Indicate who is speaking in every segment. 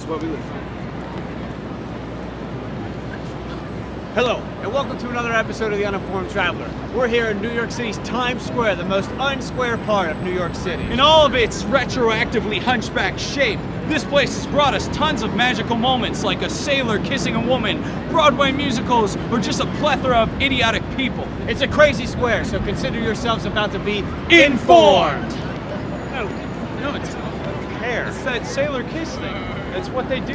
Speaker 1: what we live for. Hello, and welcome to another episode of the Uninformed Traveller. We're here in New York City's Times Square, the most unsquare part of New York City.
Speaker 2: In all of its retroactively hunchback shape, this place has brought us tons of magical moments like a sailor kissing a woman, Broadway musicals, or just a plethora of idiotic people.
Speaker 1: It's a crazy square, so consider yourselves about to be informed.
Speaker 2: No, it's that sailor kiss thing. That's what they do.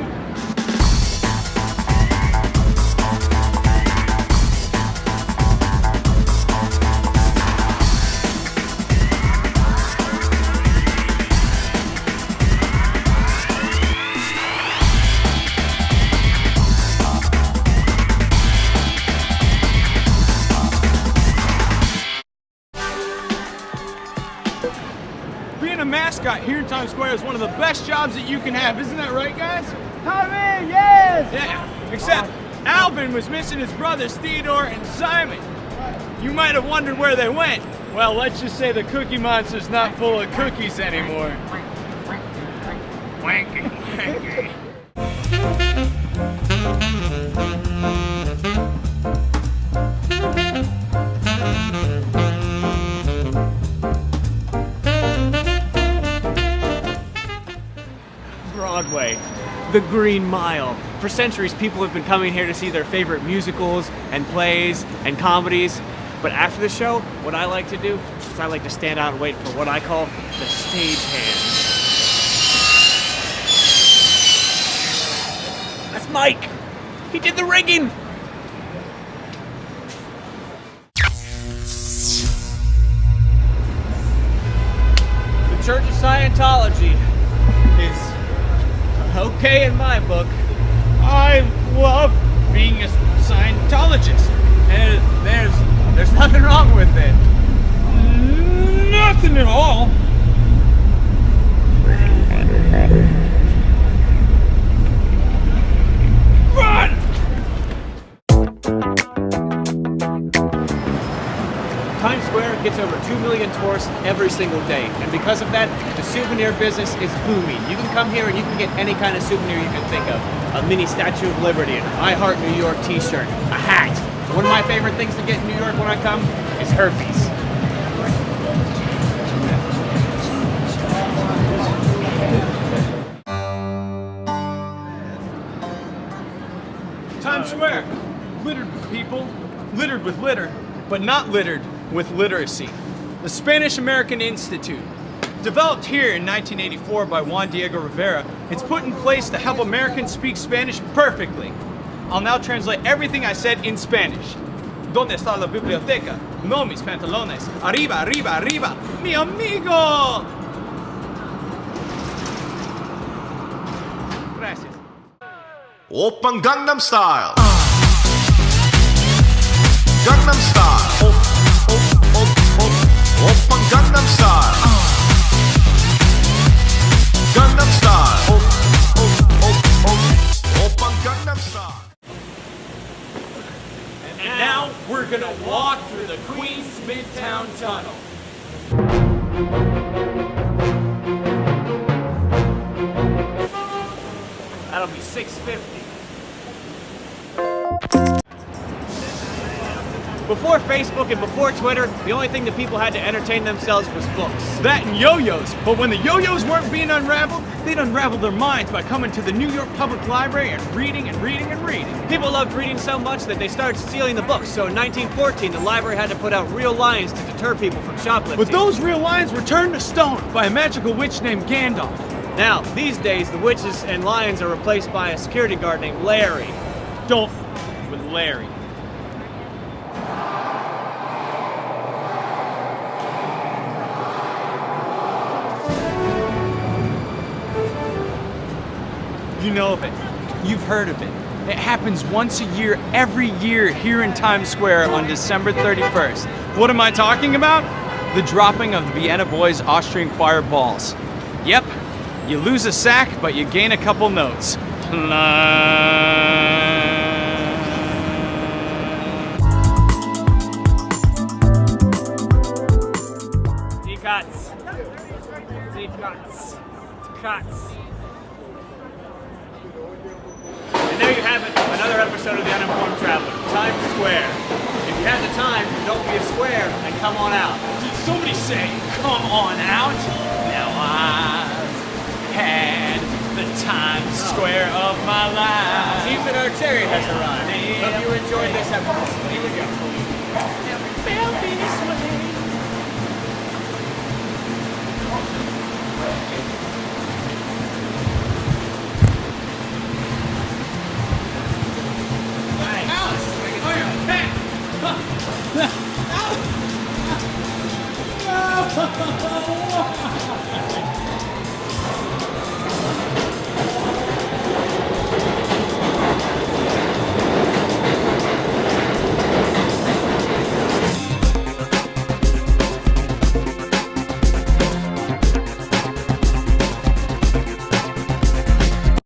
Speaker 2: Being a mascot here in Times Square is one of the best jobs that you can have. Isn't that right, guys?
Speaker 1: Tommy, yes!
Speaker 2: Yeah, except Alvin was missing his brothers Theodore and Simon. You might have wondered where they went. Well, let's just say the Cookie Monster's not full of cookies anymore. Wanky, wanky.
Speaker 1: Broadway, the Green Mile. For centuries, people have been coming here to see their favorite musicals and plays and comedies. But after the show, what I like to do is I like to stand out and wait for what I call the stagehands. That's Mike! He did the rigging! The Church of Scientology is okay in my book.
Speaker 2: I love being a Scientologist.
Speaker 1: And there's nothing wrong with it.
Speaker 2: Nothing at all. Run!
Speaker 1: Times Square gets over 2 million tourists every single day, and because of that, the souvenir business is booming. You can come here and you can get any kind of souvenir you can think of. A mini Statue of Liberty, an I Heart New York t-shirt, a hat. One of my favorite things to get in New York when I come is herpes.
Speaker 2: Times Square, littered with people, littered with litter, but not littered with literacy. The Spanish-American Institute, developed here in 1984 by Juan Diego Rivera, it's put in place to help Americans speak Spanish perfectly. I'll now translate everything I said in Spanish. ¿Dónde está la biblioteca? No mis pantalones. Arriba, arriba, arriba. Mi amigo! Gracias.
Speaker 3: Oppan Gangnam Style. Gangnam Style. Oppan Gangnam Style. Gangnam Style. Oppan Gangnam Style.
Speaker 2: And now we're gonna walk through the Queens Midtown Tunnel.
Speaker 1: That'll be $6.50. Before Facebook and before Twitter, the only thing that people had to entertain themselves was books.
Speaker 2: That and yo-yos. But when the yo-yos weren't being unraveled, they'd unravel their minds by coming to the New York Public Library and reading and reading and reading.
Speaker 1: People loved reading so much that they started stealing the books. So in 1914, the library had to put out real lions to deter people from shoplifting.
Speaker 2: But those real lions were turned to stone by a magical witch named Gandalf.
Speaker 1: Now, these days, the witches and lions are replaced by a security guard named Larry.
Speaker 2: Don't f with Larry. You know of it. You've heard of it. It happens once a year, every year, here in Times Square on December 31st. What am I talking about? The dropping of the Vienna Boys Austrian Choir balls. Yep, you lose a sack, but you gain a couple notes.
Speaker 1: Cuts. another episode of the Uninformed Traveller, Times Square. If you have the time, don't be a square and come on out.
Speaker 2: Did somebody say, come on out? Now I've had the Times Square of my life.
Speaker 1: Seems that our chariot has arrived. Hope you enjoyed this episode. Here we go.
Speaker 2: Felt this way.